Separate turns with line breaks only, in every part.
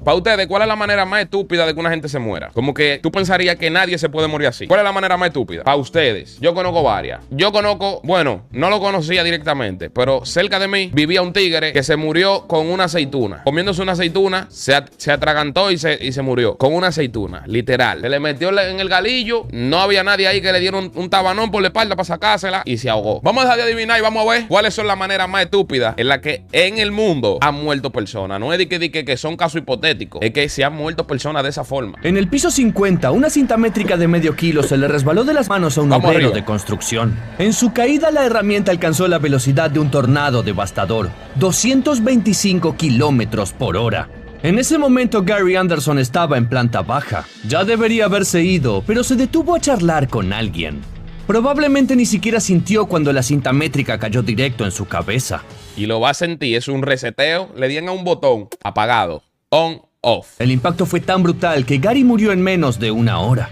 Para ustedes, ¿cuál es la manera más estúpida de que una gente se muera? Como que tú pensarías que nadie se puede morir así. ¿Cuál es la manera más estúpida? Para ustedes. Yo conozco varias. Yo conozco, bueno, no lo conocía directamente, pero cerca de mí vivía un tigre que se murió con una aceituna. Comiéndose una aceituna, se atragantó y se murió. Con una aceituna, literal. Se le metió en el galillo. No había nadie ahí que le dieron un tabanón por la espalda para sacársela y se ahogó. Vamos a dejar de adivinar y vamos a ver cuáles son las maneras más estúpidas en las que en el mundo han muerto personas. No es de que son casos hipotéticos, es que se han muerto personas de esa forma.
En el piso 50, una cinta métrica de medio kilo se le resbaló de las manos a un obrero de construcción. En su caída, la herramienta alcanzó la velocidad de un tornado devastador, 225 kilómetros por hora. En ese momento, Gary Anderson estaba en planta baja. Ya debería haberse ido, pero se detuvo a charlar con alguien. Probablemente ni siquiera sintió cuando la cinta métrica cayó directo en su cabeza.
Y lo va a sentir, es un reseteo. Le dieron a un botón apagado, on, off.
El impacto fue tan brutal que Gary murió en menos de una hora.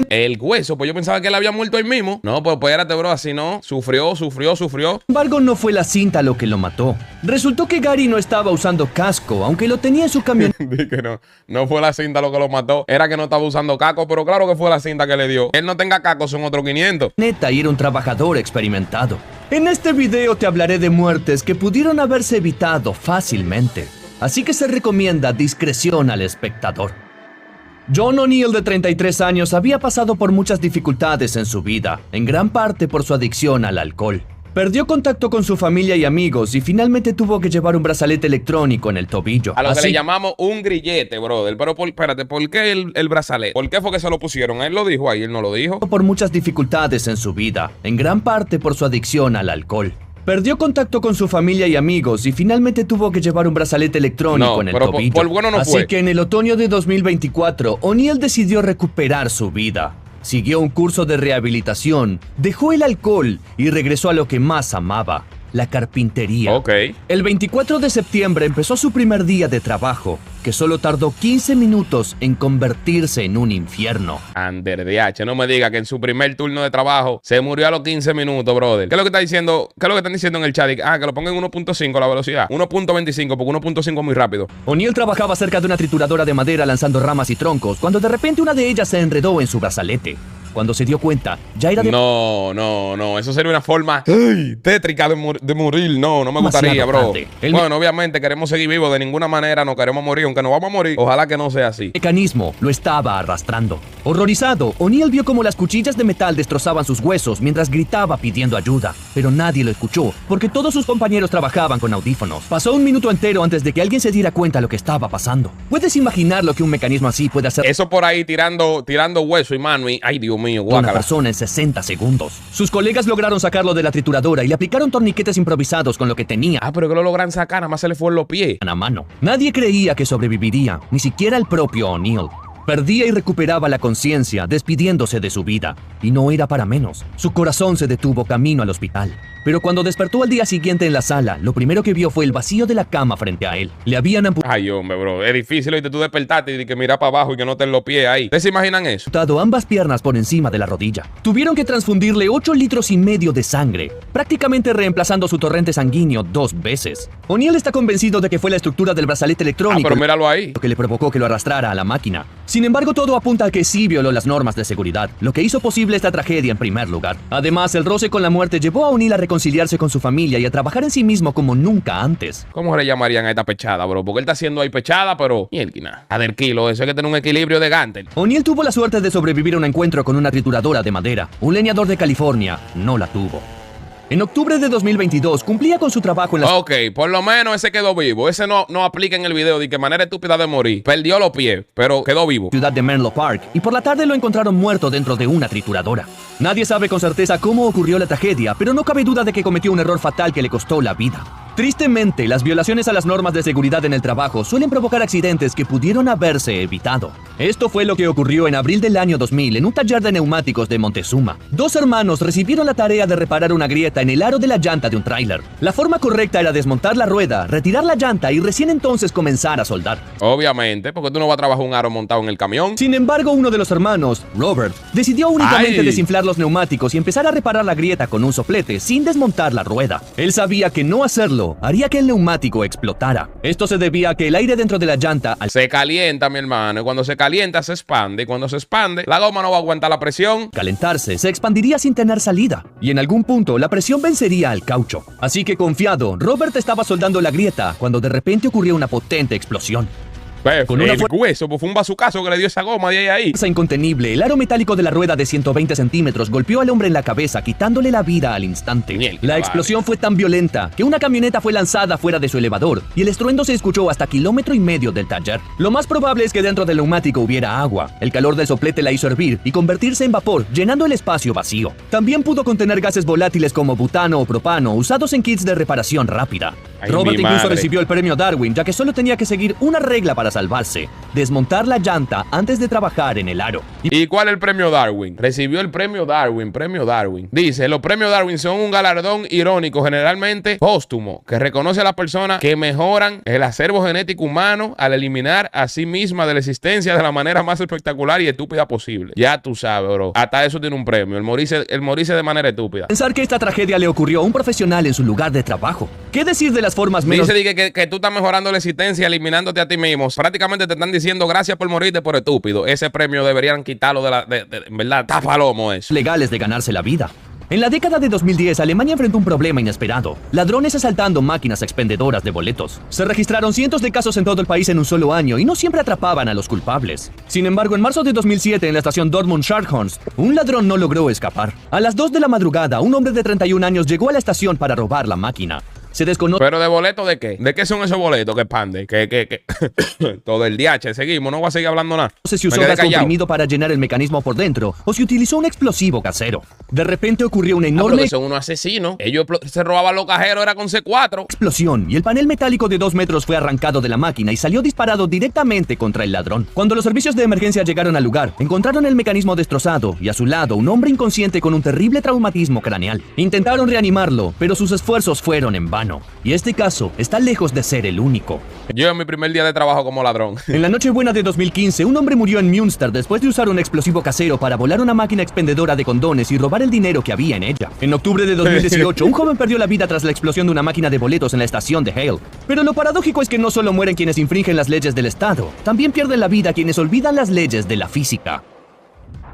El hueso, pues yo pensaba que él había muerto ahí mismo. No, pues espérate, bro, así no. Sufrió.
Sin embargo, no fue la cinta lo que lo mató. Resultó que Gary no estaba usando casco, aunque lo tenía en su camioneta.
Dije no fue la cinta lo que lo mató. Era que no estaba usando casco, pero claro que fue la cinta que le dio. Él no tenga casco, son otros 500.
Y era un trabajador experimentado. En este video te hablaré de muertes que pudieron haberse evitado fácilmente. Así que se recomienda discreción al espectador. John O'Neill, de 33 años, había pasado por muchas dificultades en su vida, en gran parte por su adicción al alcohol. Perdió contacto con su familia y amigos y finalmente tuvo que llevar un brazalete electrónico en el tobillo.
A lo que le llamamos un grillete, brother. Pero espérate, ¿por qué el brazalete? ¿Por qué fue que se lo pusieron? Él lo dijo ahí, él no lo dijo.
Por muchas dificultades en su vida, en gran parte por su adicción al alcohol. Perdió contacto con su familia y amigos y finalmente tuvo que llevar un brazalete electrónico en el tobillo.
Por bueno no fue.
Así que en el otoño de 2024, O'Neill decidió recuperar su vida. Siguió un curso de rehabilitación, dejó el alcohol y regresó a lo que más amaba, la carpintería. El 24 de septiembre empezó su primer día de trabajo, que solo tardó 15 minutos en convertirse en un infierno.
Ander DH, no me diga que en su primer turno de trabajo se murió a los 15 minutos, brother. ¿Qué es lo que está diciendo? ¿Qué es lo que están diciendo en el chat? Que lo pongan en 1.5 la velocidad. 1.25, porque 1.5 es muy rápido.
O'Neill trabajaba cerca de una trituradora de madera lanzando ramas y troncos, cuando de repente una de ellas se enredó en su brazalete. Cuando se dio cuenta, ya era de...
No. Eso sería una forma tétrica de morir. No me gustaría, bro. Bueno, obviamente queremos seguir vivos. De ninguna manera no queremos morir. Aunque nos vamos a morir, ojalá que no sea así.
El mecanismo lo estaba arrastrando. Horrorizado, O'Neill vio cómo las cuchillas de metal destrozaban sus huesos mientras gritaba pidiendo ayuda. Pero nadie lo escuchó, porque todos sus compañeros trabajaban con audífonos. Pasó un minuto entero antes de que alguien se diera cuenta de lo que estaba pasando. ¿Puedes imaginar lo que un mecanismo así puede hacer?
Eso por ahí tirando hueso y mano y... Ay, Dios mío,
guácala. Una persona en 60 segundos. Sus colegas lograron sacarlo de la trituradora y le aplicaron torniquetes improvisados con lo que tenía.
Pero que lo logran sacar, nada más se le fue en los pies.
A mano. Nadie creía que sobreviviría, ni siquiera el propio O'Neill. Perdía y recuperaba la conciencia, despidiéndose de su vida. Y no era para menos. Su corazón se detuvo camino al hospital. Pero cuando despertó al día siguiente en la sala, lo primero que vio fue el vacío de la cama frente a él. Le habían amputado...
Ay, hombre, bro. Es difícil, oíste, tú despertarte y que mirar para abajo y que no te en los pies ahí. ¿Ustedes se imaginan eso?
Ambas piernas por encima de la rodilla. Tuvieron que transfundirle 8,5 litros de sangre, prácticamente reemplazando su torrente sanguíneo 2 veces. O'Neill está convencido de que fue la estructura del brazalete electrónico
pero míralo ahí,
lo que le provocó que lo arrastrara a la máquina. Sin embargo, todo apunta a que sí violó las normas de seguridad, lo que hizo posible esta tragedia en primer lugar. Además, el roce con la muerte llevó a O'Neill a reconciliarse con su familia y a trabajar en sí mismo como nunca antes.
¿Cómo le llamarían a esta pechada, bro? Porque él está haciendo ahí pechada, pero... Mielquina. A del kilo, eso hay que tener un equilibrio de Gantel.
O'Neill tuvo la suerte de sobrevivir a un encuentro con una trituradora de madera. Un leñador de California no la tuvo. En octubre de 2022 cumplía con su trabajo en la...
Ok, por lo menos ese quedó vivo. Ese no aplica en el video de que manera estúpida de morir. Perdió los pies, pero quedó vivo.
Ciudad de Menlo Park, y por la tarde lo encontraron muerto dentro de una trituradora. Nadie sabe con certeza cómo ocurrió la tragedia, pero no cabe duda de que cometió un error fatal que le costó la vida. Tristemente, las violaciones a las normas de seguridad en el trabajo suelen provocar accidentes que pudieron haberse evitado. Esto fue lo que ocurrió en abril del año 2000 en un taller de neumáticos de Montezuma. 2 hermanos recibieron la tarea de reparar una grieta en el aro de la llanta de un tráiler. La forma correcta era desmontar la rueda, retirar la llanta y recién entonces comenzar a soldar.
Obviamente, porque tú no vas a trabajar un aro montado en el camión.
Sin embargo, uno de los hermanos, Robert, decidió únicamente desinflar los neumáticos y empezar a reparar la grieta con un soplete sin desmontar la rueda. Él sabía que no hacerlo hacerlo haría que el neumático explotara. Esto se debía a que el aire dentro de la llanta
se calienta, mi hermano, y cuando se calienta se expande, y cuando se expande, la goma no va a aguantar la presión.
Calentarse, se expandiría sin tener salida, y en algún punto la presión vencería al caucho. Así que confiado, Robert estaba soldando la grieta cuando de repente ocurrió una potente explosión.
Con el hueso, pues fue un bazucazo que le dio esa goma de ahí.
Fuerza incontenible, el aro metálico de la rueda de 120 centímetros golpeó al hombre en la cabeza, quitándole la vida al instante. La explosión fue tan violenta que una camioneta fue lanzada fuera de su elevador y el estruendo se escuchó hasta 1,5 kilómetros del taller. Lo más probable es que dentro del neumático hubiera agua. El calor del soplete la hizo hervir y convertirse en vapor, llenando el espacio vacío. También pudo contener gases volátiles como butano o propano, usados en kits de reparación rápida. Robert incluso recibió el premio Darwin, ya que solo tenía que seguir una regla para salvarse: desmontar la llanta antes de trabajar en el aro.
¿Y cuál es el premio Darwin? Recibió el premio Darwin, Dice, los premios Darwin son un galardón irónico, generalmente póstumo, que reconoce a las personas que mejoran el acervo genético humano al eliminar a sí misma de la existencia de la manera más espectacular y estúpida posible. Ya tú sabes, bro. Hasta eso tiene un premio, el morirse de manera estúpida.
Pensar que esta tragedia le ocurrió a un profesional en su lugar de trabajo. ¿Qué decir de las formas menos...
Dice que tú estás mejorando la existencia, eliminándote a ti mismo. Prácticamente te están diciendo gracias por morirte por estúpido. Ese premio deberían quitarlo en verdad, está palomo eso.
Legales de ganarse la vida. En la década de 2010, Alemania enfrentó un problema inesperado: ladrones asaltando máquinas expendedoras de boletos. Se registraron cientos de casos en todo el país en un solo año y no siempre atrapaban a los culpables. Sin embargo, en marzo de 2007, en la estación Dortmund-Scharnhorst, un ladrón no logró escapar. A las 2 de la madrugada, un hombre de 31 años llegó a la estación para robar la máquina. Se desconoce.
¿Pero de boleto de qué? ¿De qué son esos boletos que expanden? Todo el DH, seguimos, no voy a seguir hablando nada.
No sé si usó gas comprimido para llenar el mecanismo por dentro o si utilizó un explosivo casero. De repente ocurrió una enorme...
pero son unos asesinos. Ellos se robaban los cajeros, era con C4.
Explosión, y el panel metálico de 2 metros fue arrancado de la máquina y salió disparado directamente contra el ladrón. Cuando los servicios de emergencia llegaron al lugar, encontraron el mecanismo destrozado y a su lado un hombre inconsciente con un terrible traumatismo craneal. Intentaron reanimarlo, pero sus esfuerzos fueron en vano. Y este caso está lejos de ser el único.
Yo en mi primer día de trabajo como ladrón.
En la Nochebuena de 2015, un hombre murió en Münster después de usar un explosivo casero para volar una máquina expendedora de condones y robar el dinero que había en ella. En octubre de 2018, un joven perdió la vida tras la explosión de una máquina de boletos en la estación de Hale. Pero lo paradójico es que no solo mueren quienes infringen las leyes del Estado, también pierden la vida quienes olvidan las leyes de la física.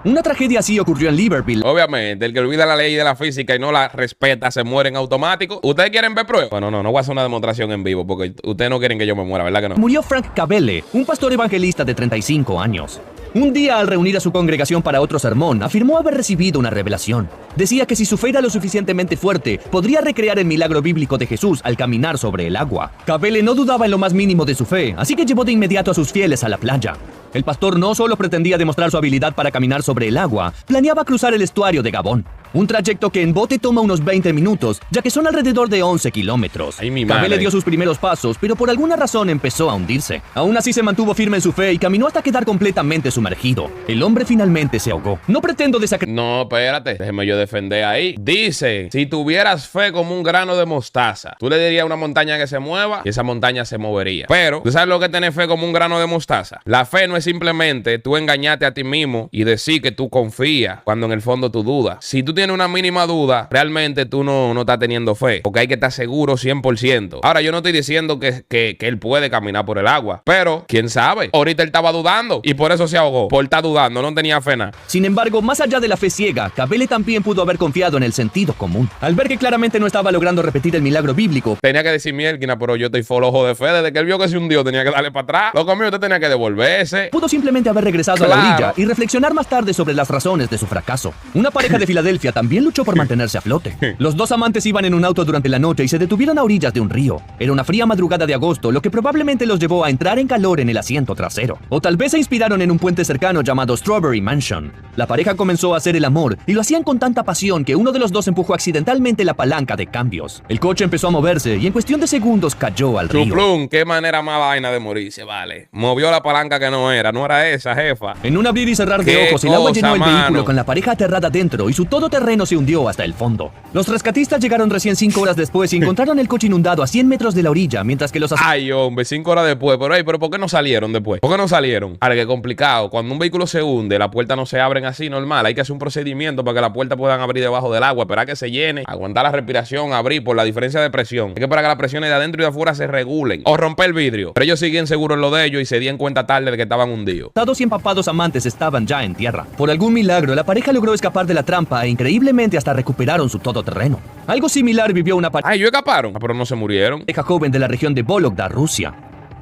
Una tragedia así ocurrió en Liverpool.
Obviamente, el que olvida la ley de la física y no la respeta se muere en automático. ¿Ustedes quieren ver pruebas? Bueno, no voy a hacer una demostración en vivo porque ustedes no quieren que yo me muera, ¿verdad que no?
Murió Frank Cabele, un pastor evangelista de 35 años. Un día, al reunir a su congregación para otro sermón, afirmó haber recibido una revelación. Decía que si su fe era lo suficientemente fuerte, podría recrear el milagro bíblico de Jesús al caminar sobre el agua. Cabele no dudaba en lo más mínimo de su fe, así que llevó de inmediato a sus fieles a la playa. El pastor no solo pretendía demostrar su habilidad para caminar sobre el agua, planeaba cruzar el estuario de Gabón. Un trayecto que en bote toma unos 20 minutos, ya que son alrededor de 11 kilómetros. Cabele dio sus primeros pasos, pero por alguna razón empezó a hundirse. Aún así se mantuvo firme en su fe y caminó hasta quedar completamente sumergido. El hombre finalmente se ahogó. No pretendo desacreditar...
No, espérate, déjeme yo defender ahí. Dice, si tuvieras fe como un grano de mostaza, tú le dirías a una montaña que se mueva y esa montaña se movería. Pero, ¿tú sabes lo que es tener fe como un grano de mostaza? La fe no es simplemente tú engañarte a ti mismo y decir que tú confías cuando en el fondo tú dudas. Si tú tienes una mínima duda, realmente tú no estás teniendo fe, porque hay que estar seguro 100%. Ahora, yo no estoy diciendo que él puede caminar por el agua, pero quién sabe. Ahorita él estaba dudando y por eso se ahogó, por estar dudando, no tenía fe nada.
Sin embargo, más allá de la fe ciega, Cabele también pudo haber confiado en el sentido común. Al ver que claramente no estaba logrando repetir el milagro bíblico,
tenía que decir mielquina, pero yo estoy flojo de fe. Desde que él vio que se hundió, tenía que darle para atrás. Lo conmigo, usted tenía que devolverse.
Pudo simplemente haber regresado a la orilla y reflexionar más tarde sobre las razones de su fracaso. Una pareja de Filadelfia también luchó por mantenerse a flote. Los dos amantes iban en un auto durante la noche y se detuvieron a orillas de un río. Era una fría madrugada de agosto, lo que probablemente los llevó a entrar en calor en el asiento trasero. O tal vez se inspiraron en un puente cercano llamado Strawberry Mansion. La pareja comenzó a hacer el amor y lo hacían con tanta pasión que uno de los dos empujó accidentalmente la palanca de cambios. El coche empezó a moverse y en cuestión de segundos cayó al río.
Chuplum, qué manera más vaina de morirse, vale. Movió la palanca que no era esa, jefa.
En un abrir y cerrar de ojos, el agua llenó el vehículo con la pareja aterrada dentro y su todoterreno terreno se hundió hasta el fondo. Los rescatistas llegaron recién 5 horas después y encontraron el coche inundado a 100 metros de la orilla, mientras que los...
Ay, hombre, 5 horas después. Pero ¿por qué no salieron después? ¿Por qué no salieron? Ahora, qué complicado. Cuando un vehículo se hunde, las puertas no se abren así normal. Hay que hacer un procedimiento para que las puertas puedan abrir debajo del agua, esperar que se llene, aguantar la respiración, abrir por la diferencia de presión. Hay que esperar que las presiones de adentro y de afuera se regulen. O romper el vidrio. Pero ellos siguen seguros en lo de ellos y se dieron cuenta tarde de que estaban hundidos.
Los y empapados amantes estaban ya en tierra. Por algún milagro, la pareja logró escapar de la trampa e increíblemente hasta recuperaron su todoterreno. Algo similar vivió una pareja...
Ay, ellos escaparon, pero no se murieron.
Joven de la región de Vologda, Rusia.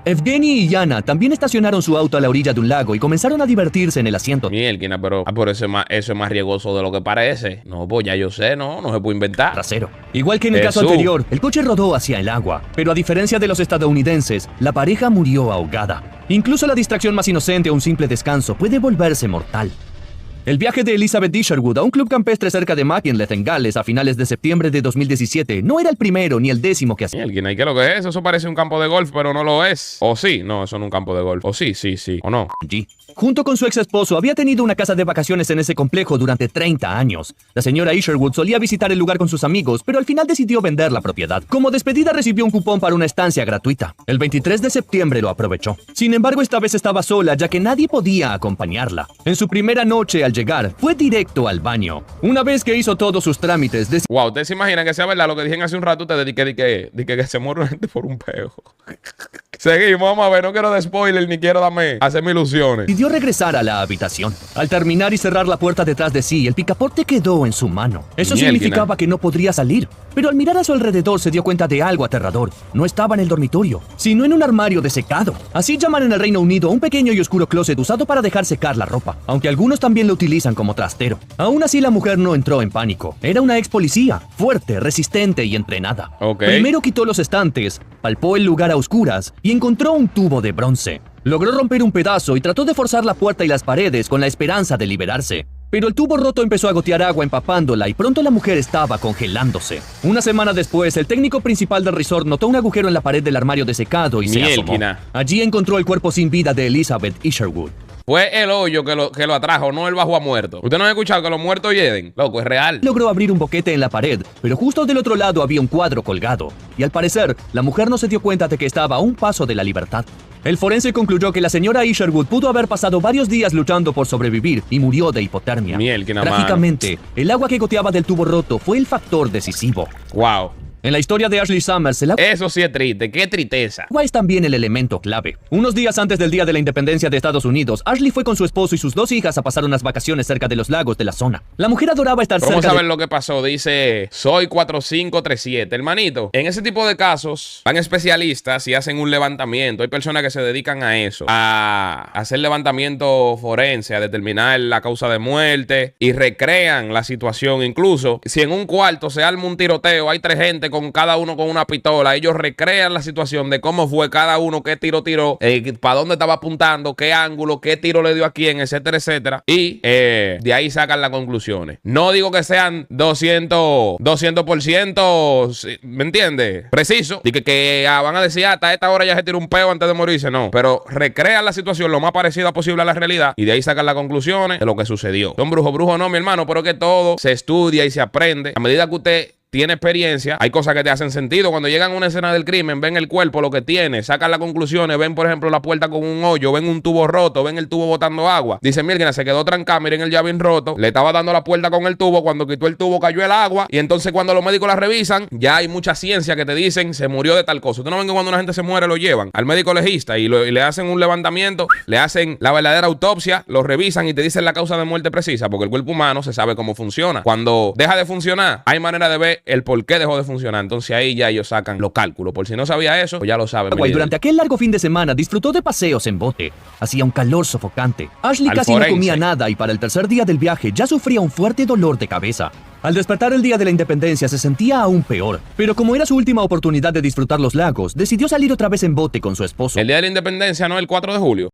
Evgeny y Yana también estacionaron su auto a la orilla de un lago y comenzaron a divertirse en el asiento.
Mielquina, pero eso es más riesgoso de lo que parece. No, pues ya yo sé, no se puede inventar.
Trasero. Igual que en el caso anterior, el coche rodó hacia el agua, pero a diferencia de los estadounidenses, la pareja murió ahogada. Incluso la distracción más inocente o un simple descanso puede volverse mortal. El viaje de Elizabeth Isherwood a un club campestre cerca de Machynlleth, en Gales, a finales de septiembre de 2017, no era el primero ni el 10º que hacía.
¿Qué es lo que es? Eso parece un campo de golf, pero no lo es. ¿O sí? No, eso no es un campo de golf. ¿O sí? Sí. ¿O no?
Junto con su ex esposo, había tenido una casa de vacaciones en ese complejo durante 30 años. La señora Isherwood solía visitar el lugar con sus amigos, pero al final decidió vender la propiedad. Como despedida recibió un cupón para una estancia gratuita. El 23 de septiembre lo aprovechó. Sin embargo, esta vez estaba sola, ya que nadie podía acompañarla. En su primera noche al llegar, fue directo al baño. Una vez que hizo todos sus trámites...
Wow, ¿ustedes se imaginan que sea verdad lo que dijeron hace un rato ustedes de que se muere una gente por un peo? Seguimos, vamos a ver, no quiero de spoiler ni quiero hacerme ilusiones.
Pidió regresar a la habitación. Al terminar y cerrar la puerta detrás de sí, el picaporte quedó en su mano. Eso significaba que no podría salir. Pero al mirar a su alrededor se dio cuenta de algo aterrador. No estaba en el dormitorio, sino en un armario desecado. Así llaman en el Reino Unido un pequeño y oscuro closet usado para dejar secar la ropa, aunque algunos también lo utilizan como trastero. Aún así, la mujer no entró en pánico. Era una ex policía, fuerte, resistente y entrenada. Primero quitó los estantes, palpó el lugar a oscuras y encontró un tubo de bronce. Logró romper un pedazo y trató de forzar la puerta y las paredes con la esperanza de liberarse. Pero el tubo roto empezó a gotear agua empapándola y pronto la mujer estaba congelándose. Una semana después, el técnico principal del resort notó un agujero en la pared del armario desecado y se asomó. Allí encontró el cuerpo sin vida de Elizabeth Isherwood.
Fue el hoyo que lo atrajo, no el bajo a muerto. ¿Usted no ha escuchado que los muertos hieden? Loco, es real.
Logró abrir un boquete en la pared, pero justo del otro lado había un cuadro colgado. Y al parecer, la mujer no se dio cuenta de que estaba a un paso de la libertad. El forense concluyó que la señora Isherwood pudo haber pasado varios días luchando por sobrevivir y murió de hipotermia. Trágicamente, el agua que goteaba del tubo roto fue el factor decisivo.
Wow.
En la historia de Ashley Summers,
eso sí es triste, qué tristeza.
Agua es también el elemento clave. Unos días antes del Día de la Independencia de Estados Unidos, Ashley fue con su esposo y sus 2 hijas a pasar unas vacaciones cerca de los lagos de la zona. La mujer adoraba estar cerca.
Vamos a ver lo que pasó. Dice, soy 4537. Hermanito, en ese tipo de casos van especialistas y hacen un levantamiento. Hay personas que se dedican a eso, a hacer levantamiento forense, a determinar la causa de muerte y recrean la situación. Incluso si en un cuarto se arma un tiroteo, hay 3 gente con cada uno con una pistola, ellos recrean la situación de cómo fue cada uno, qué tiro tiró, para dónde estaba apuntando, qué ángulo, qué tiro le dio a quién, etcétera, etcétera. Y de ahí sacan las conclusiones. No digo que sean 200%, ¿me entiendes? Preciso. Y que van a decir, hasta esta hora ya se tiró un peo antes de morirse. No, pero recrean la situación lo más parecida posible a la realidad y de ahí sacan las conclusiones de lo que sucedió. Son brujos no, mi hermano, pero que todo se estudia y se aprende. A medida que usted tiene experiencia, hay cosas que te hacen sentido. Cuando llegan a una escena del crimen, ven el cuerpo, lo que tiene, sacan las conclusiones, ven por ejemplo la puerta con un hoyo, ven un tubo roto, ven el tubo botando agua. Dicen, mira, se quedó trancada, miren el llavín roto, le estaba dando la puerta con el tubo, cuando quitó el tubo cayó el agua y entonces cuando los médicos la revisan, ya hay mucha ciencia que te dicen, se murió de tal cosa. Usted no ven que cuando una gente se muere lo llevan al médico legista y le hacen un levantamiento, le hacen la verdadera autopsia, lo revisan y te dicen la causa de muerte precisa, porque el cuerpo humano se sabe cómo funciona. Cuando deja de funcionar, hay manera de ver el por qué dejó de funcionar. Entonces ahí ya ellos sacan los cálculos. Por si no sabía eso, pues ya lo saben.
Durante aquel largo fin de semana disfrutó de paseos en bote. Hacía un calor sofocante. Ashley casi no comía nada y para el tercer día del viaje ya sufría un fuerte dolor de cabeza. Al despertar el día de la independencia se sentía aún peor, pero como era su última oportunidad de disfrutar los lagos, decidió salir otra vez en bote con su esposo.
El día de la independencia no es el 4 de julio.